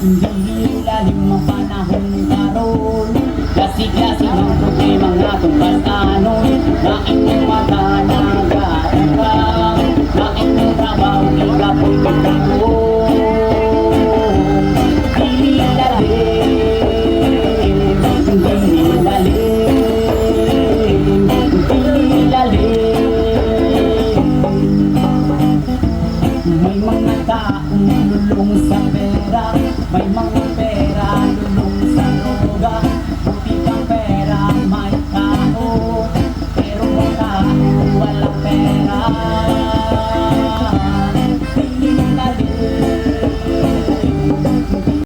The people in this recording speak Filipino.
Hindi lalim ang panahon karon, lasig-lasig ang problema nga itong pasanon. Laing mong mata nag-aarap, laing mong trabaho ikapoy kagayong. Dili lalim, dili lalim, dili lalim. May mga taong lulong sa pera, may mga